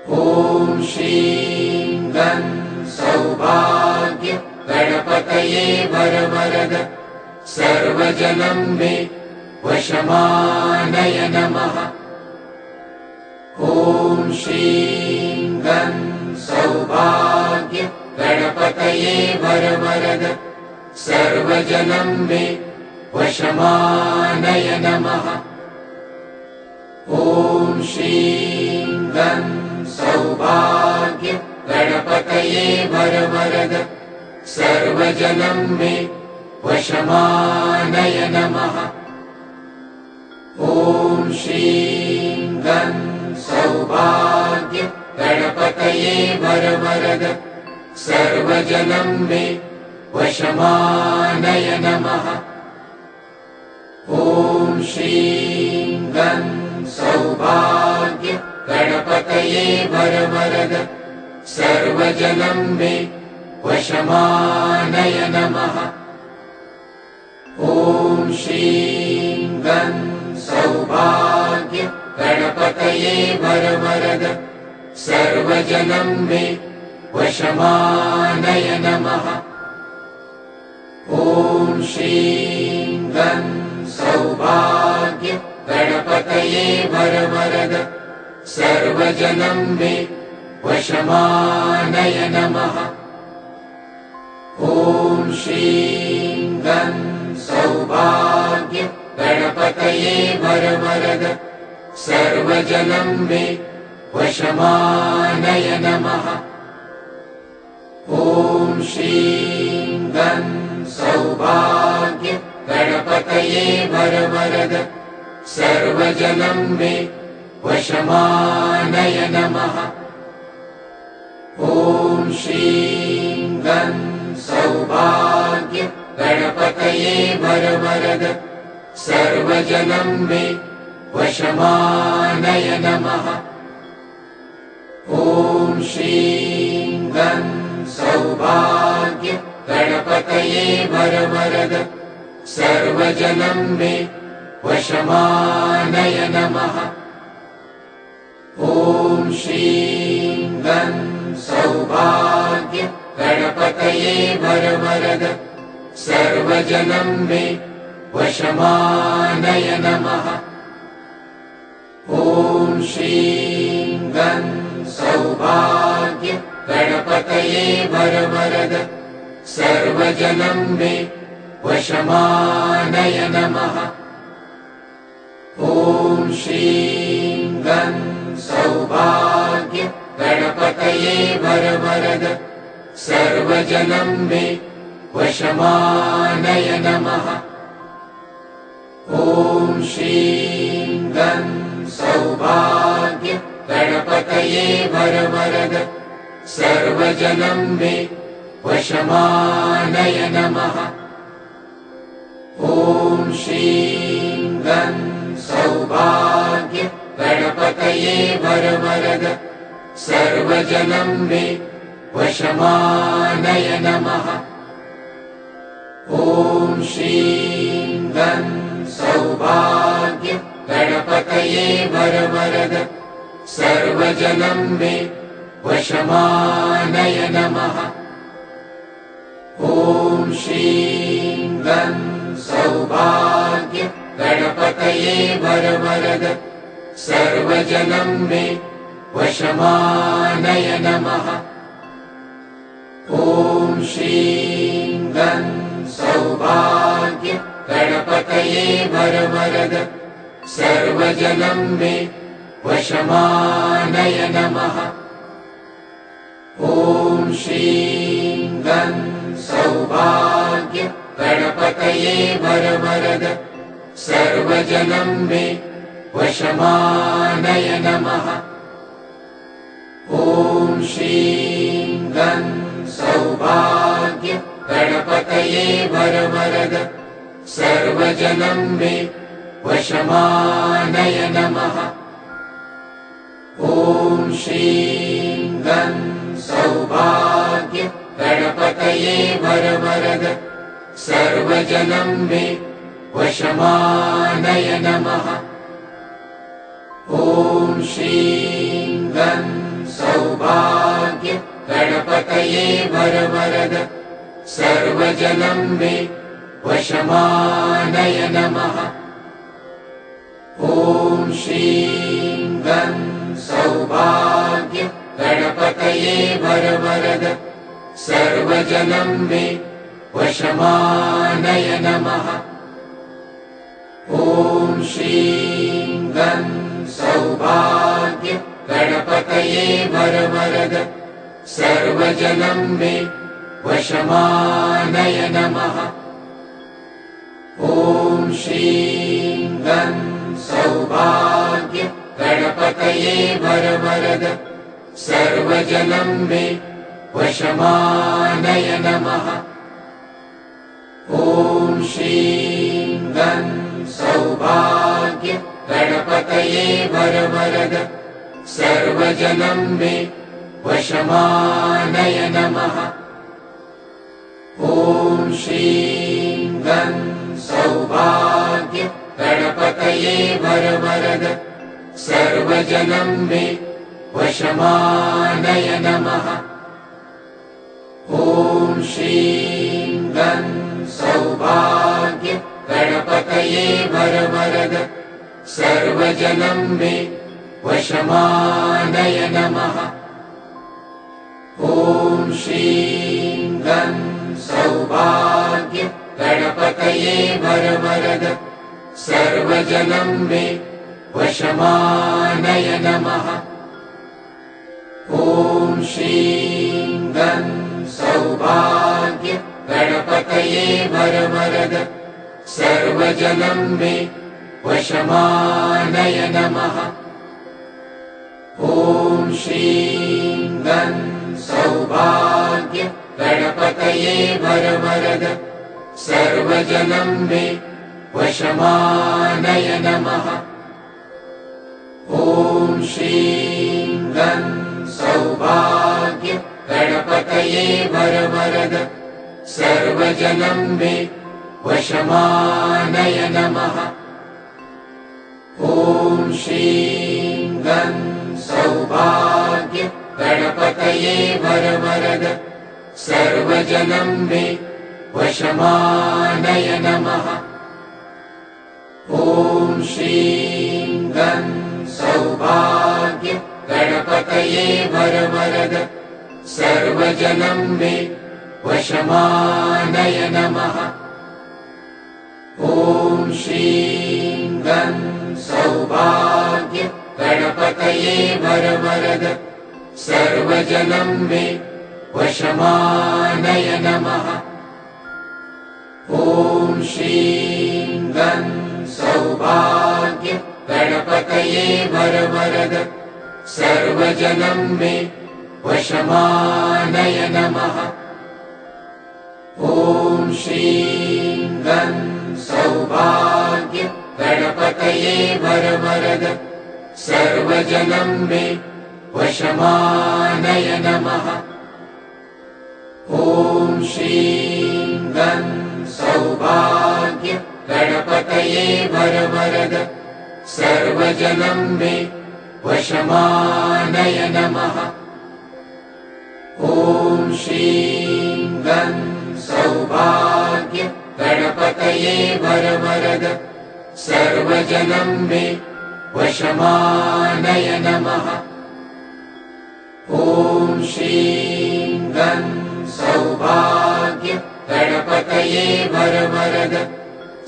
ॐ श्रीं गं सौभाग्य गणपतये वरवरद सर्वजनं मे वशमानय नमः। ॐ श्रीं गं सौभाग्य गणपतये वरवरद सर्वजनं मे वशमानय नमः। ॐ श्रीं गं सौभाग्य गणपतये वरवरद सर्वजनं मे वशमानय नमः। ॐ श्रीं गं सौभाग्य गणपतये वरवरद सर्वजनं मे वशमानय नमः। ॐ श्रीं गं सौभाग्य गणपतये वरवरद सर्वजनं मे वशमानय नमः। ॐ श्रीं गं सौभाग्य गणपतये वरवरद सर्वजनं मे वशमानय नमः। ॐ श्रीं गं सौभाग्य गणपतये वरवरद सर्वजनं मे वशमानय नमः। ॐ श्रीं गं सौभाग्य गणपतये वरवरद सर्वजनं मे वशमानय नमः। ॐ श्रीं गं सौभाग्य गणपतये वरवरद सर्वजनं मे वशमानय नमः। ॐ श्रीं गं सौभाग्य गणपतये वरवरद सर्वजनं मे वशमानय नमः। ॐ श्रीं गं सौभाग्य गणपतये वरवरद सर्वजनं मे वशमानय नमः। ॐ श्रीं गं सौभाग्य गणपतये वरवरद सर्वजनं मे वशमानय नमः। ॐ श्रीं गं सौभाग्य गणपतये वरवरद सर्वजनं मे वशमानय नमः। ॐ श्रीं गं सौभाग्य गणपतये वरवरद सर्वजनं मे वशमानय नमः। ॐ श्रीं गं सौभाग्य गणपतये वरवरद सर्वजनं मे वशमानय नमः। ॐ श्रीं गं सौभाग्य गणपतये वरवरद सर्वजनं मे वशमानय नमः। ॐ श्रीं गं सौभाग्य गणपतये वरवरद सर्वजनं मे वशमानय नमः। ॐ श्रीं गं सौभाग्य गणपतये वरवरद सर्वजनं मे वशमानय नमः। ॐ श्रीं गं सौभाग्य गणपतये वरवरद सर्वजनं मे वशमानय नमः। ॐ श्रीं गं सौभाग्य गणपतये वरवरद सर्वजनं मे वशमानय नमः। ॐ श्रीं गं सौभाग्य गणपतये वरवरद सर्वजनं मे वशमानय नमः। ॐ श्रीं गं सौभाग्य गणपतये वरवरद सर्वजनं मे वशमानय नमः। ॐ श्रीं गं गणपतये वरवरद सर्वजनं मे वशमानय नमः। ॐ श्रीं गं सौभाग्य गणपतये वरवरद सर्वजनं मे वशमानय नमः। ॐ श्रीं गं सौभाग्य गणपतये वरवरद सर्वजनं मे वशमानय नमः। ॐ श्रीं गं सौभाग्य गणपतये वरवरद सर्वजनं मे वशमानय नमः। ॐ श्रीं गं सौभाग्य गणपतये वरवरद सर्वजनं मे वशमानय नमः। ॐ श्रीं गं सौभाग्य गणपतये वरवरद सर्वजनं मे वशमानय नमः। ॐ श्रीं गं सौभाग्य गणपतये वरवरद सर्वजनं मे वशमानय नमः। ॐ श्रीं गं सौभाग्य गणपतये वरवरद सर्वजनं मे वशमानय नमः। ॐ श्रीं गं सौभाग्य गणपतये वरवरद सर्वजनं मे वशमानय नमः। ॐ श्रीं गं सौभाग्य गणपतये वरवरद सर्वजनं मे वशमानय नमः। ॐ श्रीं गं सौभाग्य गणपतये वरवरद सर्वजनं मे वशमानय नमः। ॐ श्रीं गं सौभाग्य गणपतये वरवरद सर्वजनं मे वशमानय नमः। ॐ श्रीं गं सौभाग्य गणपतये वरवरद सर्वजनं मे वशमानय नमः। ॐ श्रीं गं सौभाग्य गणपतये वरवरद सर्वजनं मे वशमानय नमः। ॐ श्रीं गं सौभाग्य गणपतये वरवरद सर्वजनं मे वशमानय नमः। ॐ श्रीं गं सौभाग्य गणपतये वरवरद सर्वजनं मे वशमानय नमः। ॐ श्रीं गं सौभाग्य गणपतये वरवरद सर्वजनं मे वशमानय नमः। ॐ श्रीं गं सौभाग्य गणपतये वरवरद सर्वजनं मे वशमानय नमः। ॐ श्रीं गं सौभाग्य गणपतये वरवरद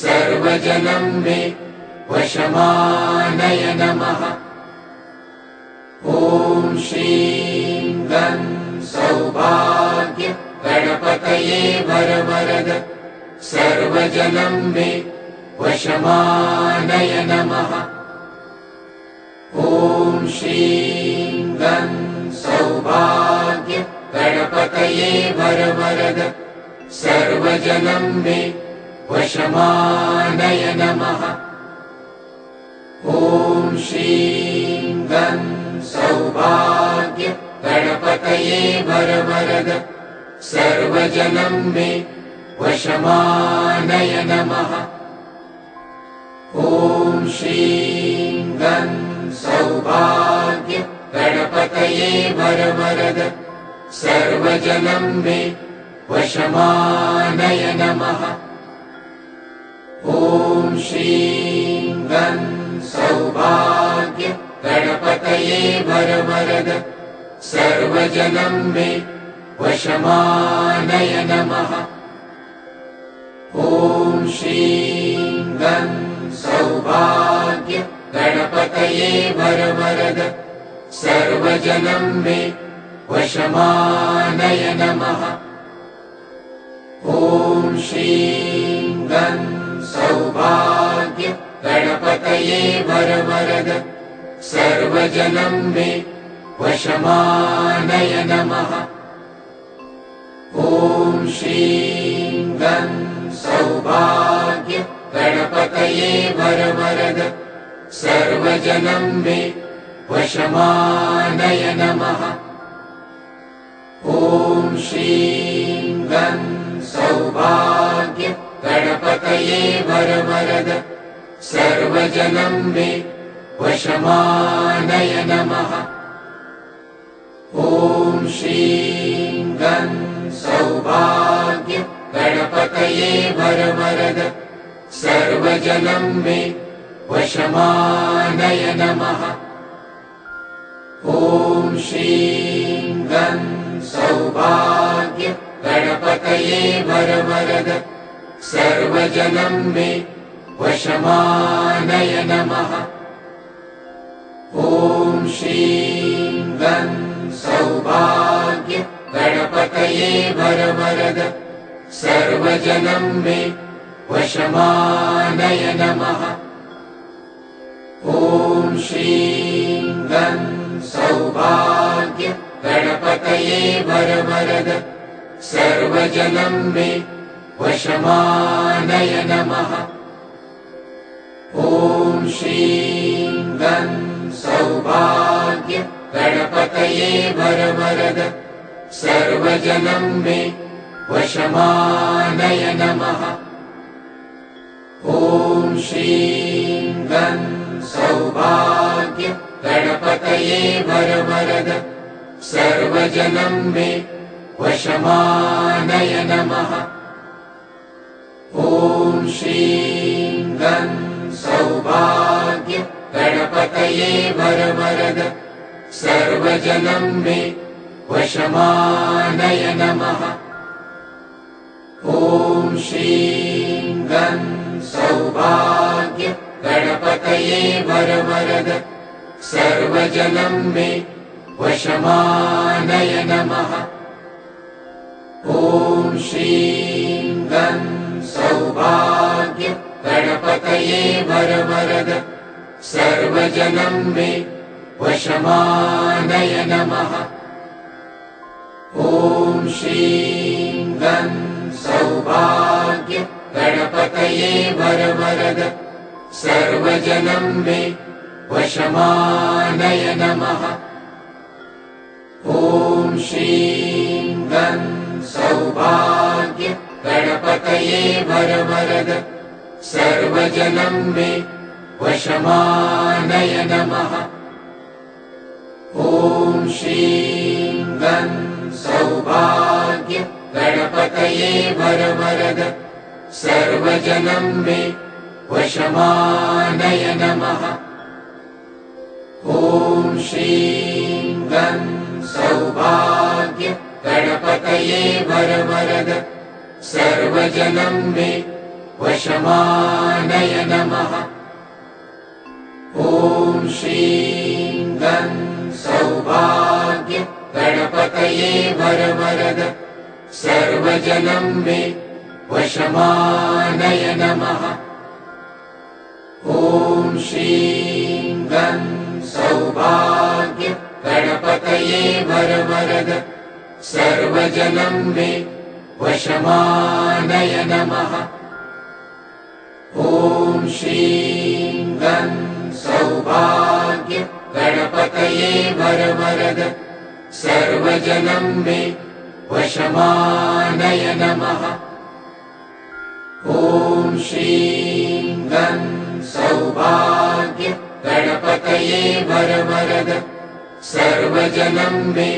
सर्वजनं मे वशमानय नमः। ॐ श्रीं गं सौभाग्य गणपतये वरवरद सर्वजनं मे वशमानय नमः। ॐ श्रीं गं सौभाग्य गणपतये वरवरद सर्वजनं मे वशमानय नमः। ॐ श्रीं गं सौभाग्य गणपतये वरवरद सर्वजनं मे वशमानय नमः। ॐ श्रीं गं सौभाग्य गणपतये वरवरद सर्वजनं मे वशमानय नमः। ॐ श्रीं गं सौभाग्य गणपतये वरवरद सर्वजनं मे वशमानय नमः। ॐ श्रीं गं सौभाग्य गणपतये वरवरद सर्वजनं मे वशमानय नमः। ॐ श्रीं गं सौभाग्य गणपतये वरवरद सर्वजनं मे वशमानय नमः। ॐ श्रीं गं सौभाग्य गणपतये वरवरद सर्वजनं मे वशमानय नमः। ॐ श्रीं गं सौभाग्य गणपतये वरवरद सर्वजनं मे वशमानय नमः। ॐ श्रीं गं सौभाग्य गणपतये वरवरद सर्वजनं मे वशमानय नमः। ॐ श्रीं गं सौभाग्य गणपतये वरवरद सर्वजनं मे वशमानय नमः। ॐ श्रीं गं सौभाग्य गणपतये वरवरद सर्वजनं मे वशमानय नमः। ॐ श्रीं गं सौभाग्य गणपतये वरवरद सर्वजनं मे वशमानय नमः। ॐ श्रीं गं सौभाग्य गणपतये वरवरद सर्वजनं मे वशमानय नमः। ॐ श्रीं गं सौभाग्य गणपतये वरवरद सर्वजनं मे वशमानय नमः। ॐ श्रीं गं सौभाग्य गणपतये वरवरद सर्वजनं मे वशमानय नमः। ॐ श्रीं गं सौभाग्य गणपतये वरवरद सर्वजनं मे वशमानय नमः। ॐ श्रीं गं सौभाग्य गणपतये वरवरद सर्वजनं मे वशमानय नमः। ॐ श्रीं गं सौभाग्य गणपतये वरवरद सर्वजनं मे वशमानय नमः। ॐ श्रीं गं सौभाग्य गणपतये वरवरद सर्वजनं मे वशमानय नमः। ॐ श्रीं गं सौभाग्य गणपतये वरवरद सर्वजनं मे वशमानय नमः। ॐ श्रीं गं सौभाग्य गणपतये वरवरद सर्वजनं मे वशमानय नमः। ॐ श्रीं गं सौभाग्य गणपतये वरवरद सर्वजनं मे वशमानय नमः। ॐ श्रीं गं सौभाग्य गणपतये वरवरद सर्वजनं मे वशमानय नमः। ॐ श्रीं गं सौभाग्य गणपतये वरवरद सर्वजनं मे वशमानय नमः। ॐ श्रीं गं सौभाग्य गणपतये वरवरद सर्वजनं मे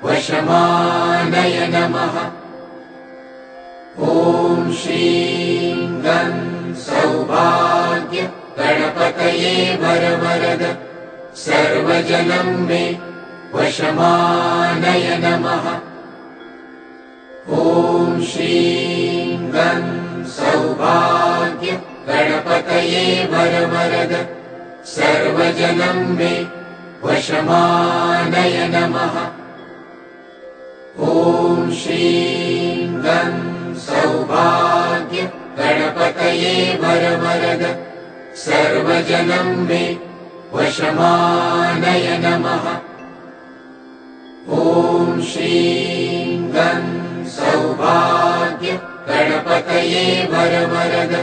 वशमानय नमः। ॐ श्रीं गं सौभाग्य गणपतये वरवरद सर्वजनं मे वशमानय नमः। ॐ श्रीं गं सौभाग्य गणपतये वरवरद सर्वजनं मे वशमानय नमः। ॐ श्रीं गं सौभाग्य गणपतये वरवरद सर्वजनं मे वशमानय नमः। ॐ श्रीं गं सौभाग्य गणपतये वरवरद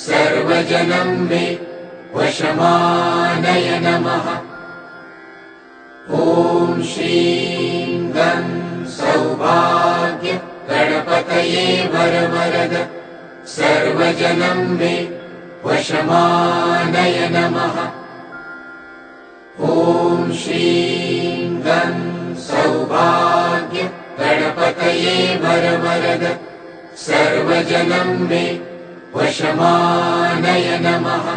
सर्वजनं मे वशमानय नमः। ॐ श्रीं गं सौभाग्य गणपतये वरवरद सर्वजनं मे वशमानय नमः। ॐ श्रीं गं सौभाग्य गणपतये वरवरद सर्वजनं मे वशमानय नमः।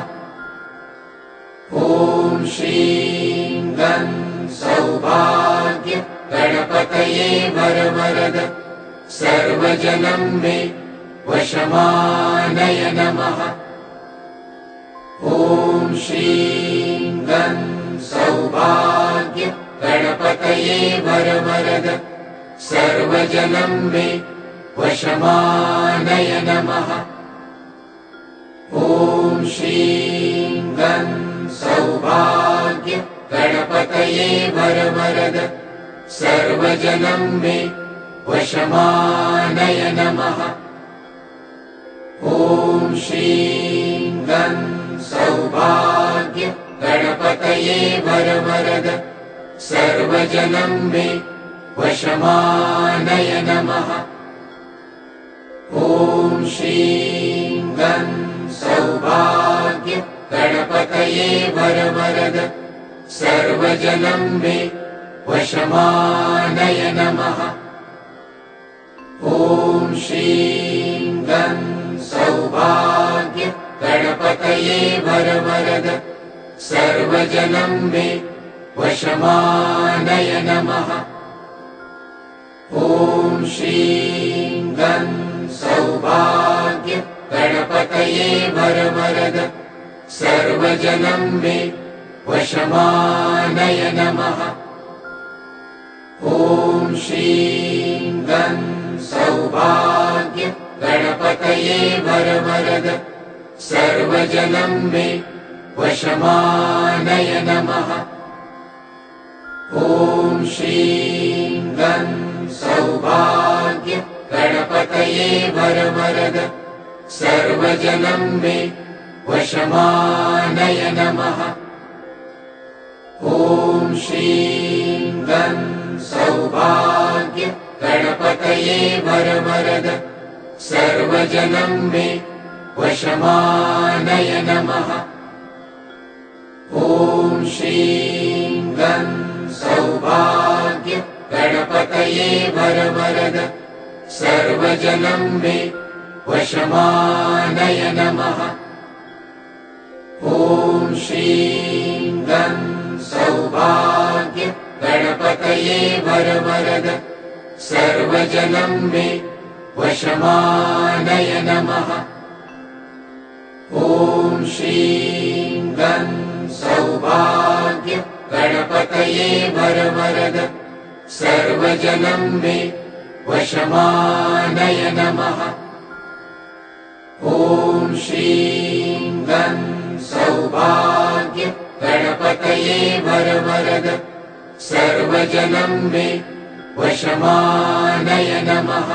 ॐ श्रीं गं सौभाग्य गणपतये वरवरद सर्वजनं मे वशमानय नमः। ॐ श्रीं गं सौभाग्य गणपतये वरवरद सर्वजनं मे वशमानय नमः। ॐ श्रीं गं सौभाग्य गणपतये वरवरद सर्वजनं मे वशमानय नमः। ॐ श्रीं गं सौभाग्य गणपतये वरवरद सर्वजनं मे वशमानय नमः। ॐ श्रीं गं सौभाग्य गणपतये वरवरद सर्वजनं मे वशमानय नमः। ॐ श्रीं गं सौभाग्य गणपतये वरवरद सर्वजनं मे वशमानय नमः। ॐ श्रीं गं सौभाग्य गणपतये वरवरद सर्वजनं मे वशमानय नमः। ॐ श्रीं गं सौभाग्य गणपतये वरवरद सर्वजनं मे वशमानय नमः। ॐ श्रीं गं सौभाग्य गणपतये वरवरद सर्वजनं मे वशमानय नमः। ॐ श्रीं गं सौभाग्य गणपतये वरवरद सर्वजनं मे वशमानय नमः। ॐ श्रीं गं सौभाग्य गणपतये वरवरद सर्वजनं मे वशमानय नमः। ॐ श्रीं गं सौभाग्य गणपतये वरवरद सर्वजनं मे वशमानय नमः। ॐ श्रीं गं सौभाग्य गणपतये वरवरद सर्वजनं मे वशमानय नमः। ॐ श्रीं गं सौभाग्य गणपतये वरवरद सर्वजनं मे वशमानय नमः।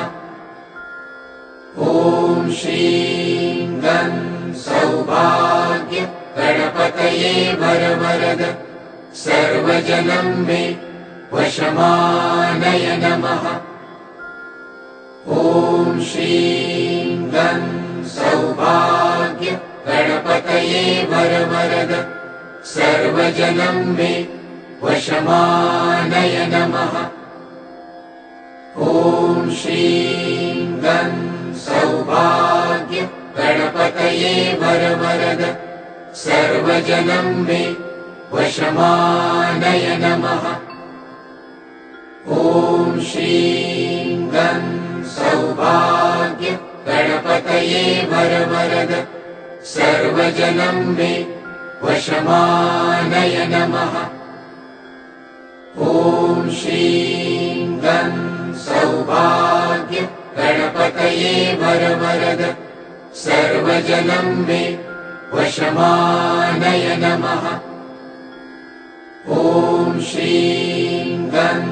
ॐ श्रीं गं सौभाग्य गणपतये वरवरद सर्वजनं मे वशमानय नमः। ॐ श्रीं गं सौभाग्य गणपतये वरवरद सर्वजनं मे वशमानय नमः। ॐ श्रीं गं सौभाग्य गणपतये वरवरद सर्वजनं मे वशमानय नमः। ॐ श्रीं गं सौभाग्य गणपतये वरवरद सर्वजनं मे वशमानय नमः। ॐ श्रीं गं सौभाग्य गणपतये वरवरद सर्वजनं मे वशमानय नमः। ॐ श्रीं गं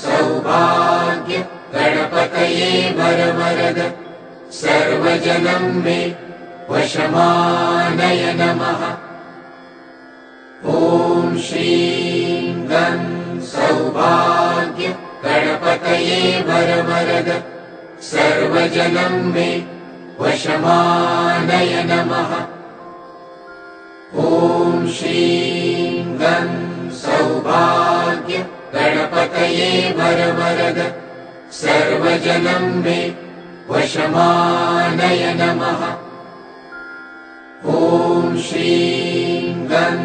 सौभाग्य गणपतये वरवरद सर्वजनं मे वशमानय नमः। ॐ श्रीं गं सौभाग्य गणपतये वरवरद सर्वजनं मे वशमानय नमः। ॐ श्रीं गं सौभाग्य गणपतये वरवरद सर्वजनं मे वशमानय नमः। ॐ श्रीं गं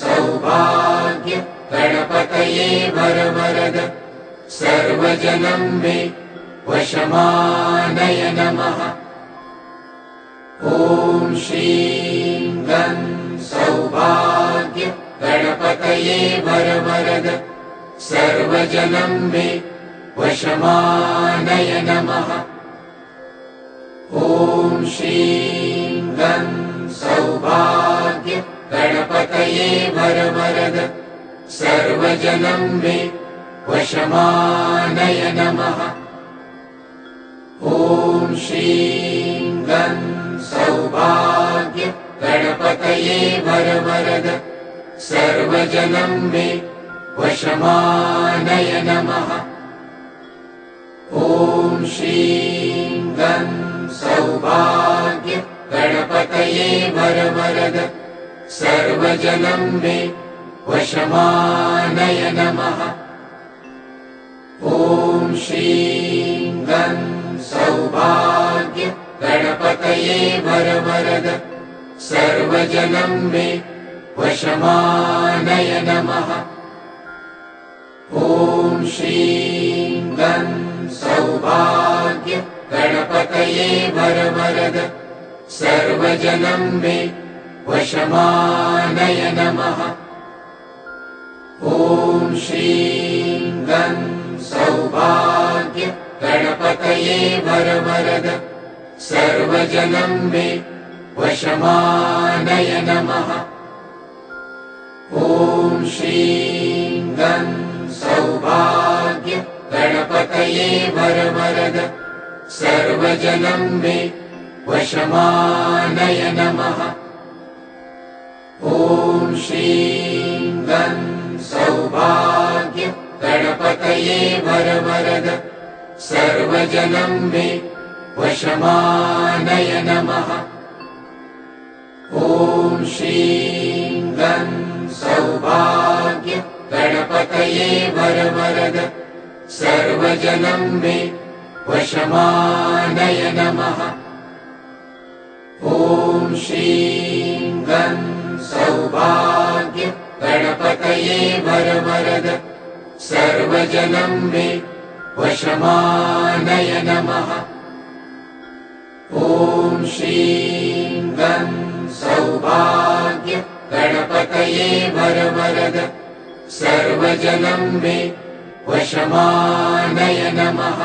सौभाग्य गणपतये वरवरद सर्वजनं मे वशमानय नमः। ॐ श्रीं गं सौभाग्य गणपतये वरवरद सर्वजनं मे वशमानय नमः। ॐ श्रीं गं सौभाग्य गणपतये वरवरद सर्वजनं मे वशमानय नमः। ॐ श्रीं गं सौभाग्य गणपतये वरवरद सर्वजनं मे वशमानय नमः। ॐ श्रीं गं सौभाग्य गणपतये वरवरद सर्वजनं मे वशमानय नमः। ॐ श्रीं गं सौभाग्य गणपतये वरवरद सर्वजनं मे वशमानय नमः। ॐ श्रीं गं सौभाग्य गणपतये वरवरद सर्वजनं मे वशमानय नमः। ॐ श्रीं गं सौभाग्य गणपतये वरवरद सर्वजनं मे वशमानय नमः। ॐ श्रीं गं सौभाग्य गणपतये वरवरद सर्वजनं मे वशमानय नमः। ॐ श्रीं गं सौभाग्य गणपतये वरवरद सर्वजनं मे वशमानय नमः। ॐ श्रीं गं सौभाग्य गणपतये वरवरद सर्वजनं मे वशमानय नमः। ॐ श्रीं गं सौभाग्य गणपतये वरवरद सर्वजनं मे वशमानय नमः। ॐ श्रीं गं सौभाग्य गणपतये वरवरद सर्वजनं मे वशमानय नमः।